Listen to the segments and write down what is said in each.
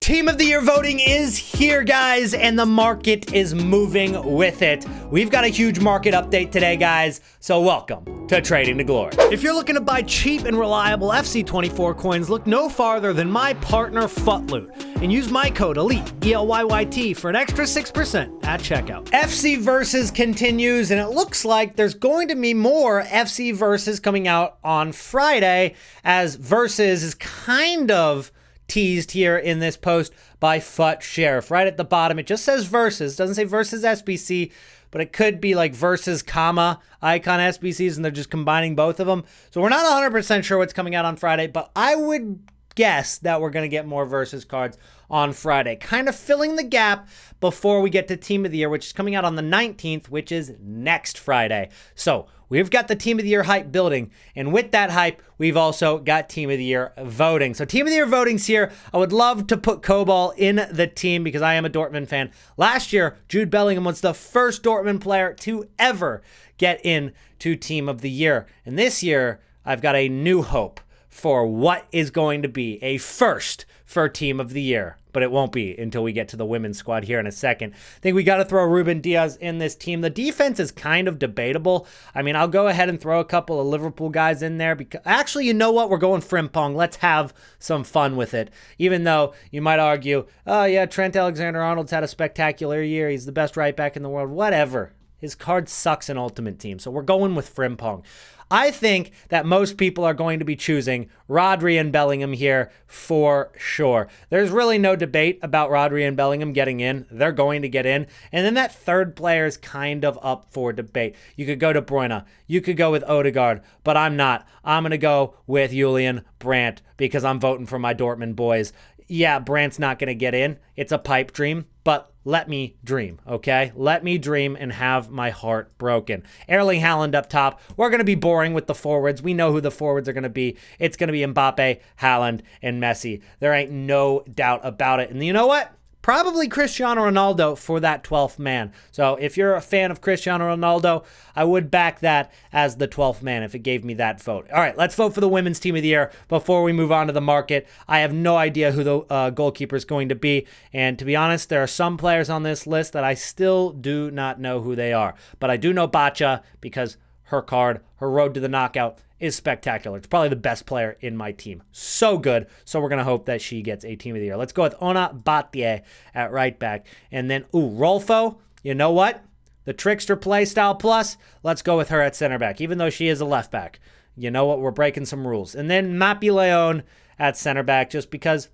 Team of the Year voting is here, guys, and the market is moving with it. We've got a huge market update today, guys, so welcome to Trading to Glory. If you're looking to buy cheap and reliable FC24 coins, look no farther than my partner FUTLOOT and use my code ELITE, ELYYT, for an extra 6% at checkout. FC Versus continues, and it looks like there's going to be more FC Versus coming out on Friday, as Versus is kind of teased here in this post by FUT Sheriff. Right at the bottom, it just says Versus. Doesn't say Versus SBC, but it could be like Versus, comma, Icon SBCs, and they're just combining both of them. So we're not 100% sure what's coming out on Friday, but I would guess that we're going to get more Versus cards on Friday, kind of filling the gap before we get to Team of the Year, which is coming out on the 19th, which is next Friday. So we've got the Team of the Year hype building, and with that hype, we've also got Team of the Year voting. So Team of the Year voting's here. I would love to put Cobal in the team because I am a Dortmund fan. Last year, Jude Bellingham was the first Dortmund player to ever get into Team of the Year. And this year, I've got a new hope for what is going to be a first for Team of the Year. But it won't be until we get to the women's squad here in a second. I think we got to throw Ruben Diaz in this team. The defense is kind of debatable. I mean, I'll go ahead and throw a couple of Liverpool guys in there because actually, you know what? We're going Frimpong. Let's have some fun with it. Even though you might argue, oh yeah, Trent Alexander-Arnold's had a spectacular year. He's the best right back in the world. Whatever. His card sucks in Ultimate Team. So we're going with Frimpong. I think that most people are going to be choosing Rodri and Bellingham here for sure. There's really no debate about Rodri and Bellingham getting in. They're going to get in. And then that third player is kind of up for debate. You could go De Bruyne. You could go with Odegaard, but I'm not. I'm going to go with Julian Brandt because I'm voting for my Dortmund boys. Yeah, Brandt's not going to get in. It's a pipe dream, but let me dream, okay? Let me dream and have my heart broken. Erling Haaland up top. We're going to be boring with the forwards. We know who the forwards are going to be. It's going to be Mbappe, Haaland, and Messi. There ain't no doubt about it. And you know what? Probably Cristiano Ronaldo for that 12th man. So if you're a fan of Cristiano Ronaldo, I would back that as the 12th man if it gave me that vote. All right, let's vote for the Women's Team of the Year before we move on to the market. I have no idea who the goalkeeper is going to be. And to be honest, there are some players on this list that I still do not know who they are. But I do know Bacha because her card, her road to the knockout, is spectacular. It's probably the best player in my team. So good. So we're going to hope that she gets a Team of the Year. Let's go with Ona Batye at right back. And then, Rolfo, you know what? The Trickster Playstyle Plus, let's go with her at center back, even though she is a left back. You know what? We're breaking some rules. And then Mapi Leon at center back, just because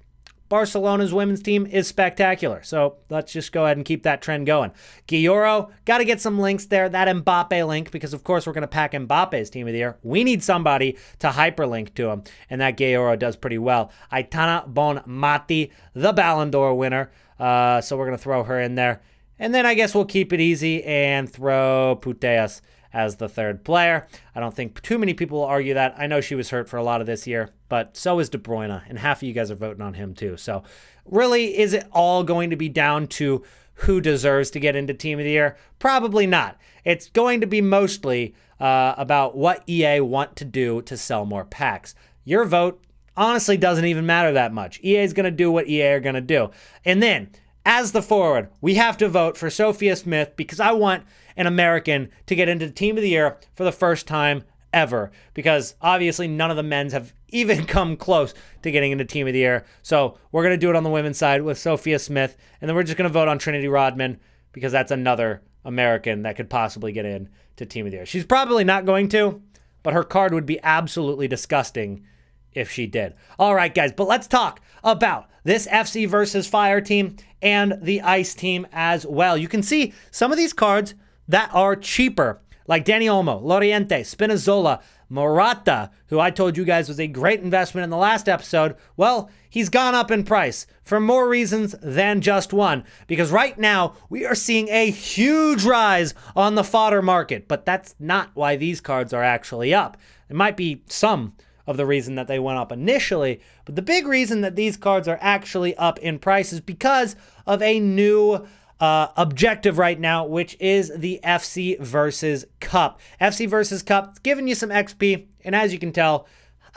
Barcelona's women's team is spectacular. So let's just go ahead and keep that trend going. Guilloro, got to get some links there. That Mbappe link, because of course we're going to pack Mbappe's Team of the Year. We need somebody to hyperlink to him, and that Guilloro does pretty well. Aitana Bonmati, the Ballon d'Or winner. So we're going to throw her in there. And then I guess we'll keep it easy and throw Putellas as the third player. I don't think too many people will argue that. I know she was hurt for a lot of this year, but so is De Bruyne, and half of you guys are voting on him too. So really, is it all going to be down to who deserves to get into Team of the Year? Probably not. It's going to be mostly about what EA want to do to sell more packs. Your vote honestly doesn't even matter that much. EA is going to do what EA are going to do. And then, as the forward, we have to vote for Sophia Smith because I want an American to get into the Team of the Year for the first time ever, because obviously none of the men's have even come close to getting into Team of the Year. So we're going to do it on the women's side with Sophia Smith, and then we're just going to vote on Trinity Rodman because that's another American that could possibly get in to Team of the Year. She's probably not going to, but her card would be absolutely disgusting if she did. All right, guys, but let's talk about this FC versus Fire team and the Ice team as well. You can see some of these cards that are cheaper, like Dani Olmo, Loriente, Spinazzola, Morata, who I told you guys was a great investment in the last episode. Well, he's gone up in price for more reasons than just one, because right now we are seeing a huge rise on the fodder market, but that's not why these cards are actually up. It might be some of the reason that they went up initially, but the big reason that these cards are actually up in price is because of a new objective right now, which is the FC versus Cup. FC versus Cup, it's giving you some XP, and as you can tell,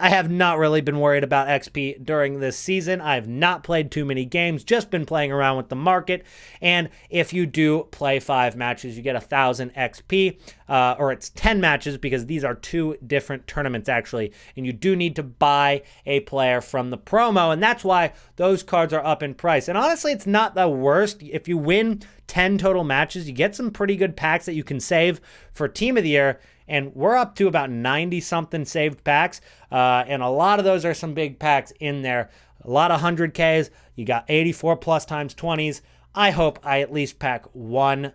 I have not really been worried about XP during this season. I have not played too many games, just been playing around with the market. And if you do play 5 matches, you get 1,000 XP, or it's 10 matches because these are 2 different tournaments actually. And you do need to buy a player from the promo, and that's why those cards are up in price. And honestly, it's not the worst. If you win 10 total matches, you get some pretty good packs that you can save for Team of the Year. And we're up to about 90-something saved packs, and a lot of those are some big packs in there. A lot of 100Ks. You got 84 plus times 20s. I hope I at least pack 1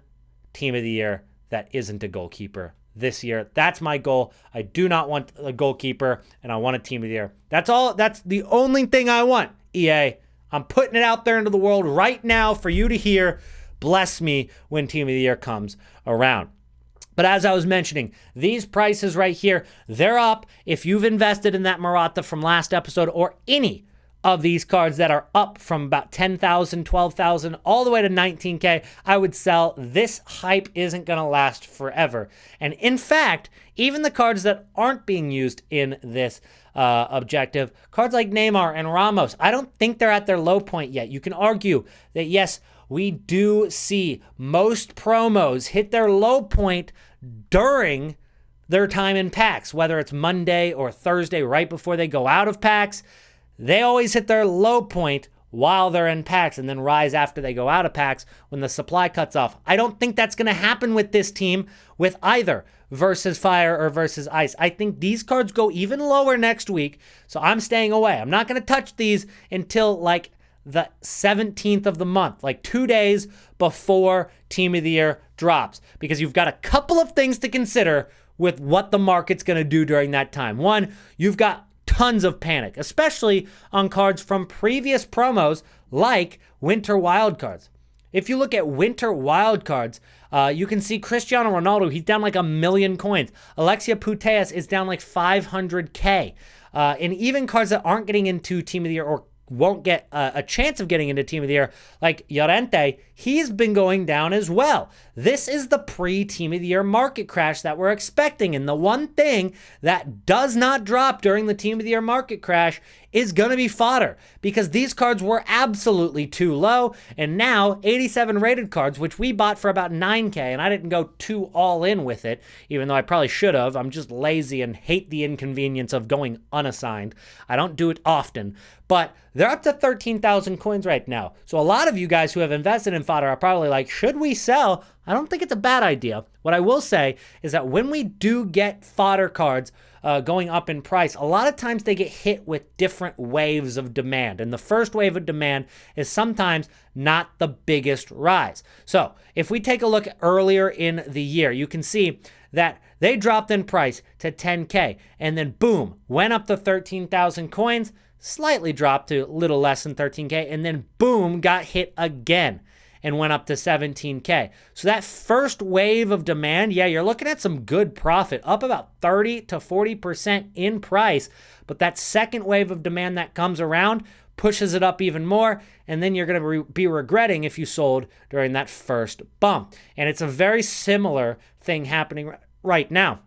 Team of the Year that isn't a goalkeeper this year. That's my goal. I do not want a goalkeeper, and I want a Team of the Year. That's all. That's the only thing I want, EA. I'm putting it out there into the world right now for you to hear. Bless me when Team of the Year comes around. But as I was mentioning, these prices right here, they're up. If you've invested in that Morata from last episode or any of these cards that are up from about 10,000, 12,000, all the way to 19K, I would sell. This hype isn't going to last forever. And in fact, even the cards that aren't being used in this objective, cards like Neymar and Ramos, I don't think they're at their low point yet. You can argue that, yes, we do see most promos hit their low point during their time in packs, whether it's Monday or Thursday right before they go out of packs. They always hit their low point while they're in packs and then rise after they go out of packs when the supply cuts off. I don't think that's going to happen with this team with either versus Fire or versus Ice. I think these cards go even lower next week, so I'm staying away. I'm not going to touch these until like the 17th of the month, like 2 days before Team of the Year drops, because you've got a couple of things to consider with what the market's going to do during that time. One, you've got tons of panic, especially on cards from previous promos like Winter Wildcards. If you look at Winter Wildcards, you can see Cristiano Ronaldo, he's down like 1 million coins. Alexia Putellas is down like 500K. And even cards that aren't getting into Team of the Year or won't get a chance of getting into Team of the Year, like Llorente, he's been going down as well. This is the pre-Team of the Year market crash that we're expecting, and the one thing that does not drop during the Team of the Year market crash is going to be fodder, because these cards were absolutely too low, and now 87 rated cards, which we bought for about 9K, and I didn't go too all in with it, even though I probably should have. I'm just lazy and hate the inconvenience of going unassigned. I don't do it often, but they're up to 13,000 coins right now. So a lot of you guys who have invested in fodder are probably like, should we sell? I don't think it's a bad idea. What I will say is that when we do get fodder cards going up in price, a lot of times they get hit with different waves of demand. And the first wave of demand is sometimes not the biggest rise. So if we take a look earlier in the year, you can see that they dropped in price to 10K and then boom, went up to 13,000 coins, slightly dropped to a little less than 13K, and then boom, got hit again and went up to 17K. So that first wave of demand, yeah, you're looking at some good profit, up about 30 to 40% in price. But that second wave of demand that comes around pushes it up even more, and then you're going to be regretting if you sold during that first bump. And it's a very similar thing happening right now.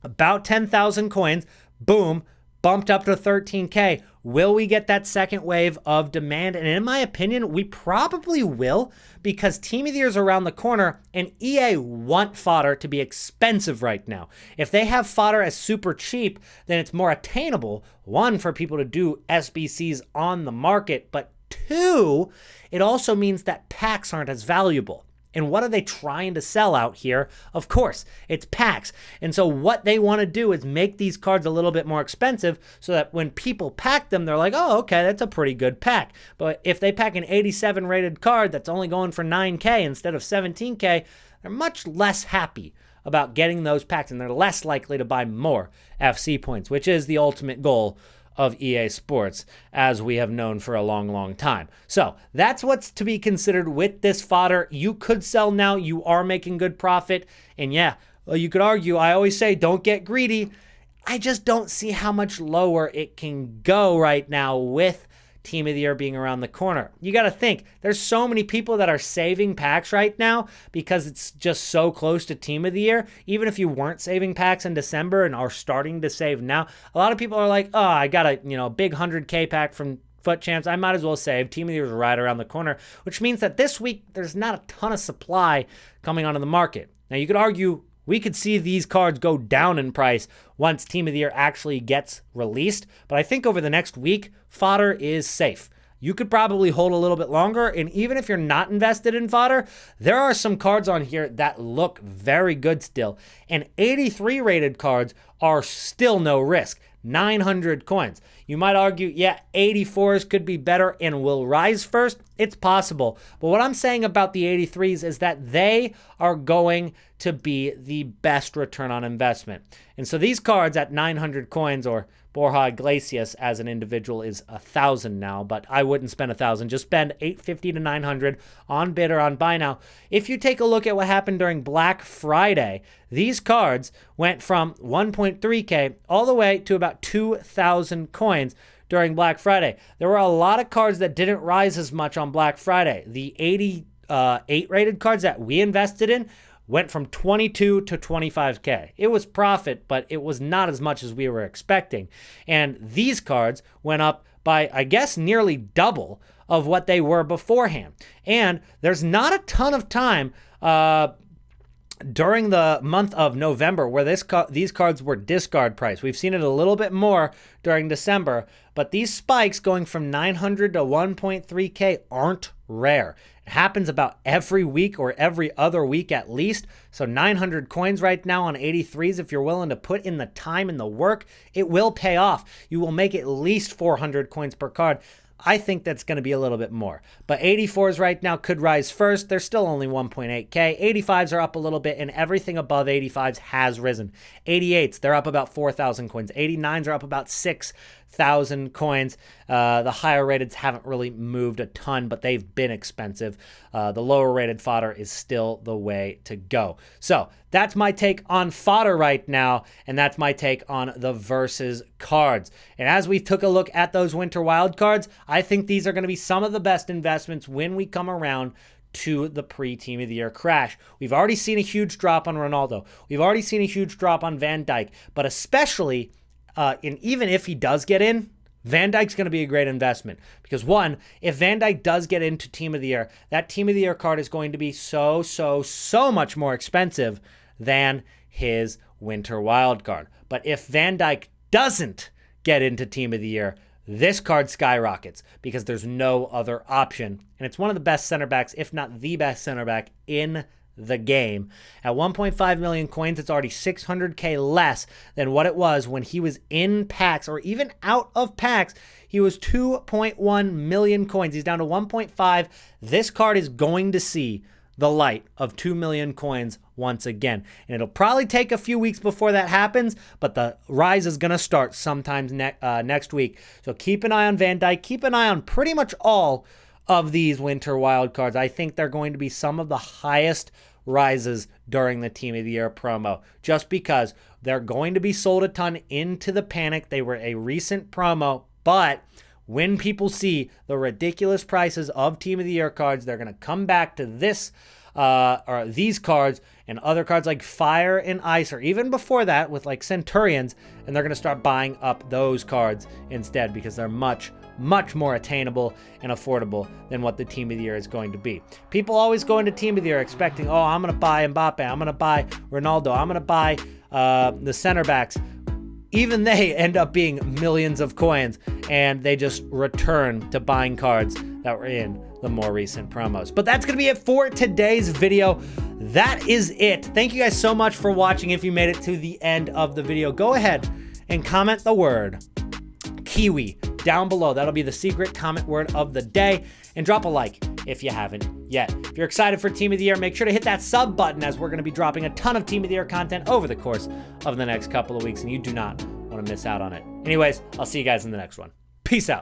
About 10,000 coins, boom, bumped up to 13K. Will we get that second wave of demand? And in my opinion, we probably will, because Team of the Year is around the corner and EA want fodder to be expensive right now. If they have fodder as super cheap, then it's more attainable, one, for people to do SBCs on the market, but two, it also means that packs aren't as valuable. And what are they trying to sell out here? Of course, it's packs. And so what they want to do is make these cards a little bit more expensive so that when people pack them, they're like, oh, okay, that's a pretty good pack. But if they pack an 87 rated card that's only going for 9K instead of 17K, they're much less happy about getting those packs, and they're less likely to buy more FC points, which is the ultimate goal of EA Sports, as we have known for a long, long time. So that's what's to be considered with this fodder. You could sell now. You are making good profit. And yeah, well, you could argue, I always say, don't get greedy. I just don't see how much lower it can go right now with Team of the Year being around the corner. You got to think, there's so many people that are saving packs right now because it's just so close to Team of the Year. Even if you weren't saving packs in December and are starting to save now, a lot of people are like, oh, I got a big 100K pack from FUT Champs, I might as well save. Team of the Year is right around the corner, which means that this week there's not a ton of supply coming onto the market. Now, you could argue we could see these cards go down in price once Team of the Year actually gets released, but I think over the next week, fodder is safe. You could probably hold a little bit longer, and even if you're not invested in fodder, there are some cards on here that look very good still, and 83 rated cards are still no risk. 900 coins. You might argue, yeah, 84s could be better and will rise first. It's possible. But what I'm saying about the 83s is that they are going to be the best return on investment. And so these cards at 900 coins, or Borja Iglesias as an individual is 1,000 now, but I wouldn't spend 1,000. Just spend 850 to 900 on bid or on buy now. If you take a look at what happened during Black Friday, these cards went from 1.3K all the way to about 2,000 coins during Black Friday. There were a lot of cards that didn't rise as much on Black Friday. The 88 rated cards that we invested in went from 22 to 25K. It was profit, but it was not as much as we were expecting. And these cards went up by, I guess, nearly double of what they were beforehand. And there's not a ton of time during the month of November where these cards were discard price. We've seen it a little bit more during December, but these spikes going from 900 to 1.3K aren't rare. It happens about every week or every other week at least. So 900 coins right now on 83s, if you're willing to put in the time and the work, it will pay off. You will make at least 400 coins per card. I think that's going to be a little bit more. But 84s right now could rise first. They're still only 1.8K. 85s are up a little bit, and everything above 85s has risen. 88s, they're up about 4,000 coins. 89s are up about 6,000 coins. The higher rateds haven't really moved a ton, but they've been expensive. The lower rated fodder is still the way to go. So that's my take on fodder right now, and that's my take on the versus cards. And as we took a look at those winter wild cards, I think these are going to be some of the best investments when we come around to the pre-Team of the Year crash. We've already seen a huge drop on Ronaldo. We've already seen a huge drop on Van Dijk, but especially, and even if he does get in, Van Dijk's going to be a great investment because, one, if Van Dijk does get into Team of the Year, that Team of the Year card is going to be so much more expensive than his winter wild card. But if Van Dijk doesn't get into Team of the Year, this card skyrockets because there's no other option. And it's one of the best center backs, if not the best center back in the game. At 1.5 million coins, it's already 600K less than what it was when he was in packs or even out of packs. He was 2.1 million coins. He's down to 1.5. This card is going to see the light of 2 million coins once again. And it'll probably take a few weeks before that happens, but the rise is going to start sometime next week. So keep an eye on Van Dijk. Keep an eye on pretty much all of these winter wild cards. I think they're going to be some of the highest rises during the Team of the Year promo, just because they're going to be sold a ton into the panic. They were a recent promo, but when people see the ridiculous prices of Team of the Year cards, they're going to come back to this or these cards and other cards like Fire and Ice, or even before that with like Centurions, and they're going to start buying up those cards instead because they're much more attainable and affordable than what the Team of the Year is going to be. People always go into Team of the Year expecting, oh, I'm going to buy Mbappe, I'm going to buy Ronaldo, I'm going to buy the center backs. Even they end up being millions of coins, and they just return to buying cards that were in the more recent promos. But that's going to be it for today's video. That is it. Thank you guys so much for watching. If you made it to the end of the video, go ahead and comment the word Kiwi down below. That'll be the secret comment word of the day. And drop a like if you haven't yet. If you're excited for Team of the Year, make sure to hit that sub button, as we're going to be dropping a ton of Team of the Year content over the course of the next couple of weeks, and you do not want to miss out on it. Anyways, I'll see you guys in the next one. Peace out.